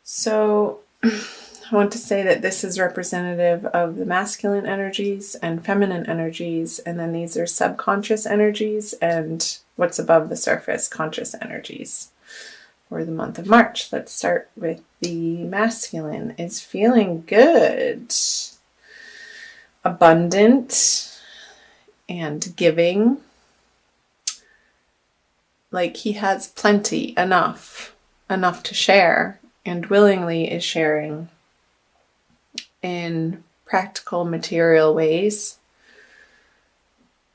So I want to say that this is representative of the masculine energies and feminine energies, and then these are subconscious energies and what's above the surface, conscious energies for the month of March. Let's start with the masculine. Is feeling good, abundant, and giving. Like he has plenty, enough to share, and willingly is sharing in practical material ways.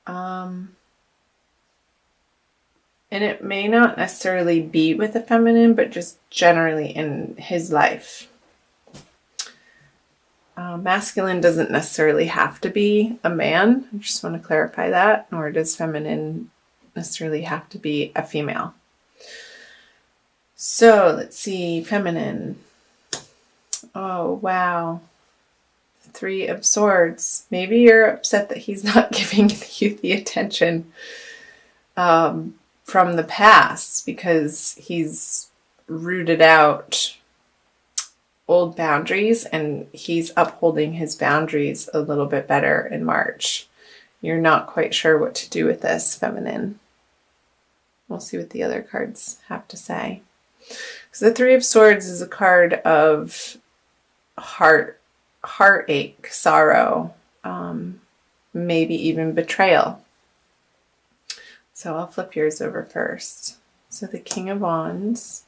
And it may not necessarily be with the feminine, but just generally in his life. Masculine doesn't necessarily have to be a man. I just want to clarify that. Nor does feminine necessarily have to be a female. So let's see, feminine. Oh, wow. 3 of Swords. Maybe you're upset that he's not giving you the attention from the past because he's rooted out old boundaries and he's upholding his boundaries a little bit better in March. You're not quite sure what to do with this, feminine. We'll see what the other cards have to say. So the 3 of Swords is a card of heartache, sorrow, maybe even betrayal. So I'll flip yours over first. So the King of Wands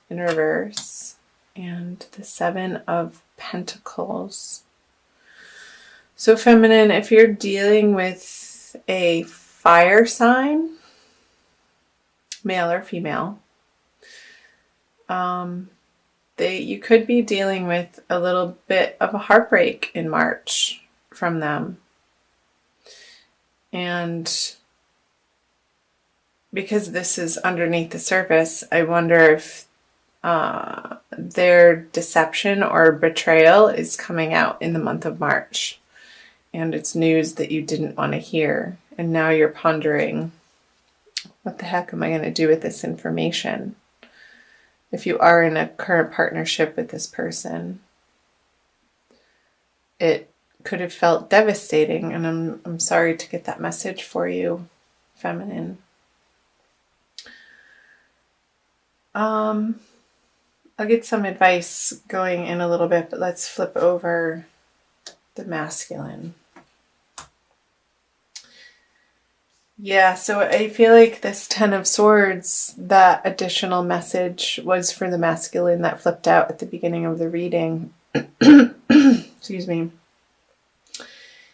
in reverse and the 7 of Pentacles. So feminine, if you're dealing with a fire sign, male or female, you could be dealing with a little bit of a heartbreak in March from them. And because this is underneath the surface, I wonder if their deception or betrayal is coming out in the month of March. And it's news that you didn't want to hear. And now you're pondering, what the heck am I going to do with this information? If you are in a current partnership with this person, it could have felt devastating, and I'm sorry to get that message for you, feminine. I'll get some advice going in a little bit, but let's flip over the masculine. Yeah, so I feel like this 10 of Swords, that additional message was for the masculine that flipped out at the beginning of the reading. Excuse me.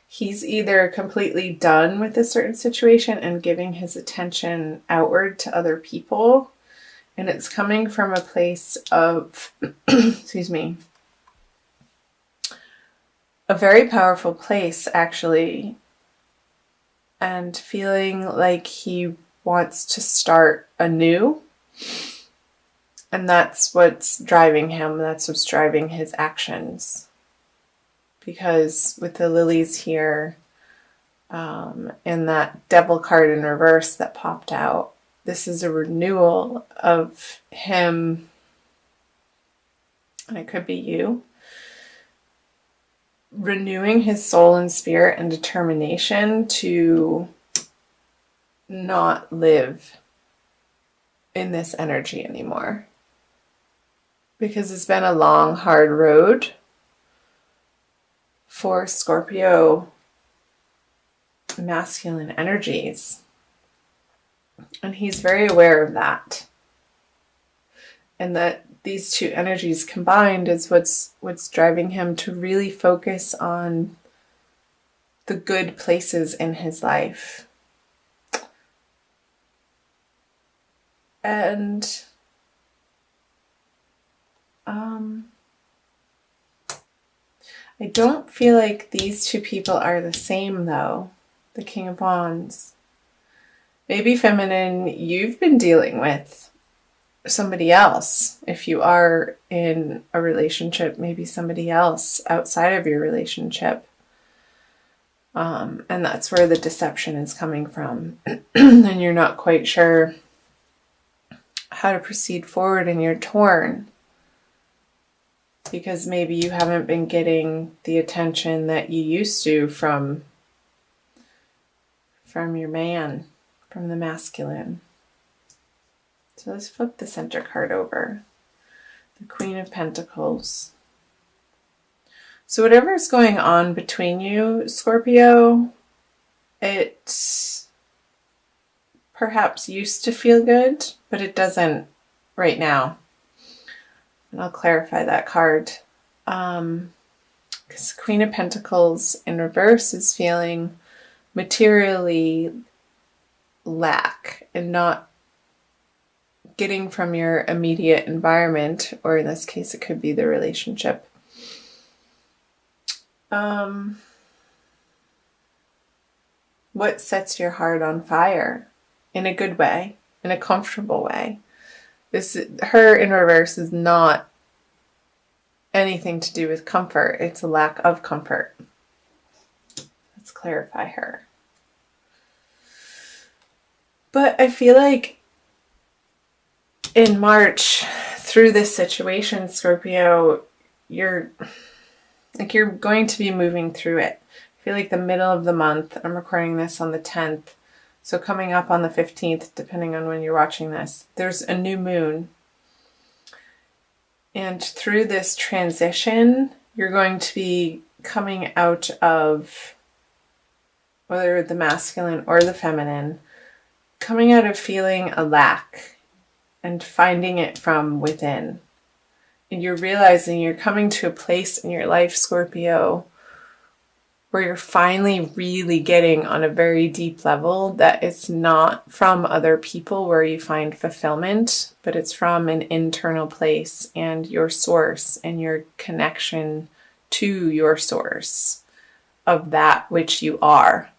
He's either completely done with a certain situation and giving his attention outward to other people, and it's coming from a place of, excuse me, a very powerful place, actually, and feeling like he wants to start anew. And that's what's driving him. That's what's driving his actions. Because with the lilies here, and that devil card in reverse that popped out, this is a renewal of him, and it could be you, renewing his soul and spirit and determination to not live in this energy anymore. Because it's been a long, hard road for Scorpio masculine energies. And he's very aware of that. And that these two energies combined is what's driving him to really focus on the good places in his life. And I don't feel like these two people are the same, though. The King of Wands. Maybe feminine, you've been dealing with somebody else. If you are in a relationship, maybe somebody else outside of your relationship. And that's where the deception is coming from. And you're not quite sure how to proceed forward and you're torn. because maybe you haven't been getting the attention that you used to from your man, from the masculine. So let's flip the center card over. The Queen of Pentacles. So whatever's going on between you, Scorpio, it perhaps used to feel good, but it doesn't right now. And I'll clarify that card. Because the Queen of Pentacles in reverse is feeling materially lack and not getting from your immediate environment, or in this case it could be the relationship. What sets your heart on fire in a good way, in a comfortable way? Her in reverse is not anything to do with comfort. It's a lack of comfort. Let's clarify her. But I feel like in March, through this situation, Scorpio, you're going to be moving through it. I feel like the middle of the month, I'm recording this on the 10th, so coming up on the 15th, depending on when you're watching this, there's a new moon. And through this transition, you're going to be coming out of, whether the masculine or the feminine, coming out of feeling a lack and finding it from within. And you're realizing you're coming to a place in your life, Scorpio, where you're finally really getting on a very deep level that it's not from other people where you find fulfillment, but it's from an internal place and your source and your connection to your source of that which you are,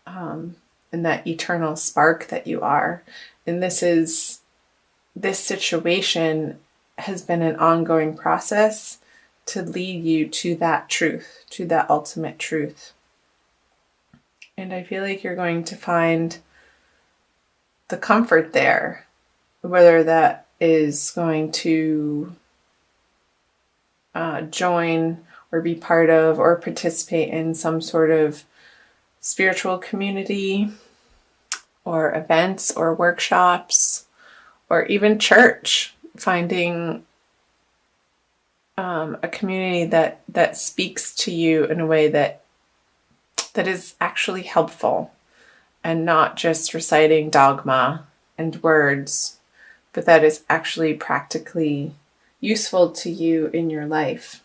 and that eternal spark that you are. And this situation has been an ongoing process to lead you to that truth, to that ultimate truth. And I feel like you're going to find the comfort there, whether that is going to join or be part of or participate in some sort of spiritual community or events or workshops or even church, finding a community that speaks to you in a way that is actually helpful and not just reciting dogma and words, but that is actually practically useful to you in your life.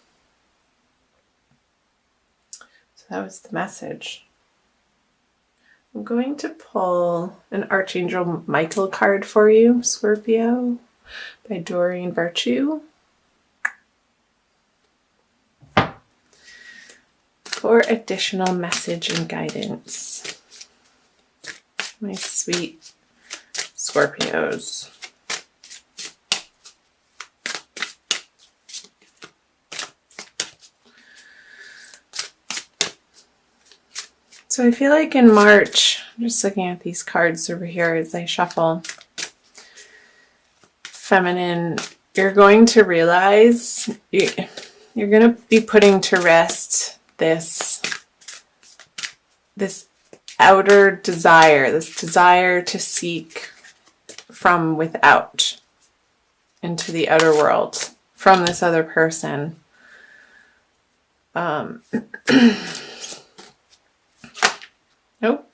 So that was the message. I'm going to pull an Archangel Michael card for you, Scorpio, by Doreen Virtue, for additional message and guidance. My sweet Scorpios. So I feel like in March, I'm just looking at these cards over here as I shuffle. Feminine, you're going to realize you're going to be putting to rest this outer desire, this desire to seek from without into the outer world from this other person. Nope,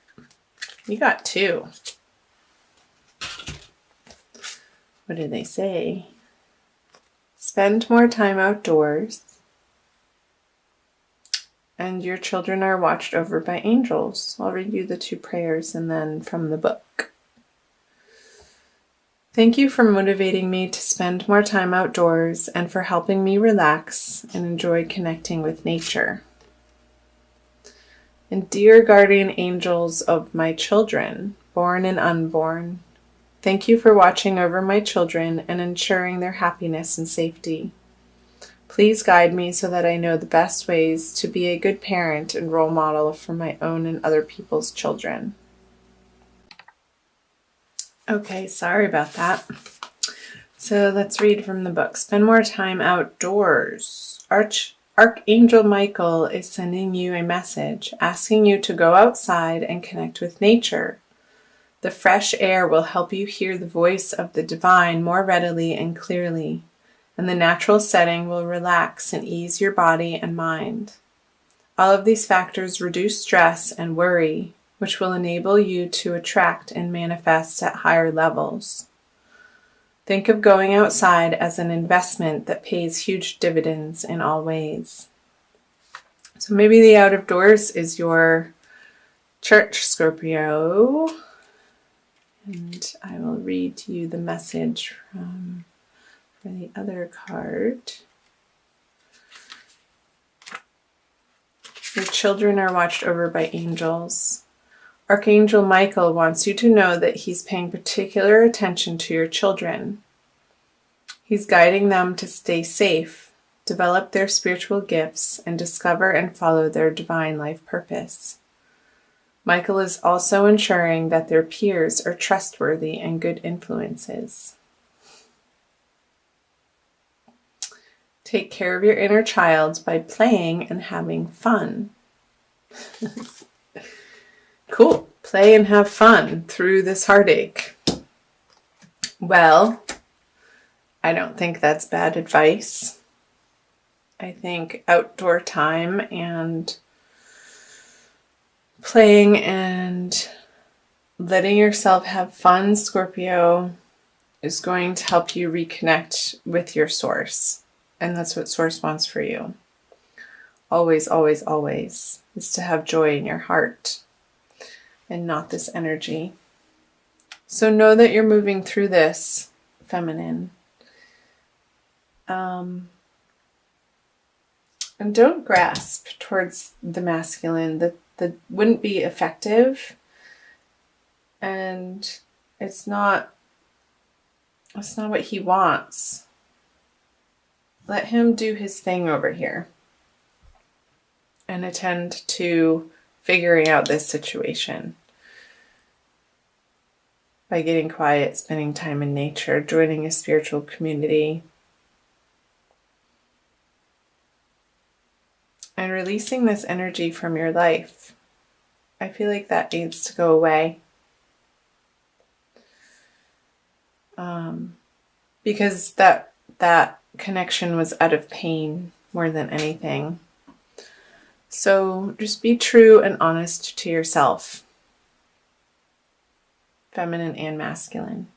you got two. What did they say? Spend more time outdoors. And your children are watched over by angels. I'll read you the two prayers and then from the book. Thank you for motivating me to spend more time outdoors and for helping me relax and enjoy connecting with nature. And dear guardian angels of my children, born and unborn, thank you for watching over my children and ensuring their happiness and safety. Please guide me so that I know the best ways to be a good parent and role model for my own and other people's children. Okay, sorry about that. So let's read from the book. Spend more time outdoors. Archangel Michael is sending you a message, asking you to go outside and connect with nature. The fresh air will help you hear the voice of the divine more readily and clearly, and the natural setting will relax and ease your body and mind. All of these factors reduce stress and worry, which will enable you to attract and manifest at higher levels. Think of going outside as an investment that pays huge dividends in all ways. So maybe the out of doors is your church, Scorpio. And I will read to you the message for the other card. Your children are watched over by angels. Archangel Michael wants you to know that he's paying particular attention to your children. He's guiding them to stay safe, develop their spiritual gifts, and discover and follow their divine life purpose. Michael is also ensuring that their peers are trustworthy and good influences. Take care of your inner child by playing and having fun. Cool. Play and have fun through this heartache. Well, I don't think that's bad advice. I think outdoor time and playing and letting yourself have fun, Scorpio, is going to help you reconnect with your source. And that's what source wants for you. Always, always, always, is to have joy in your heart and not this energy. So know that you're moving through this, feminine. And don't grasp towards the masculine. That wouldn't be effective. And it's not what he wants. Let him do his thing over here and attend to figuring out this situation by getting quiet, spending time in nature, joining a spiritual community, and releasing this energy from your life. I feel like that needs to go away. Because that connection was out of pain more than anything. So just be true and honest to yourself, feminine and masculine.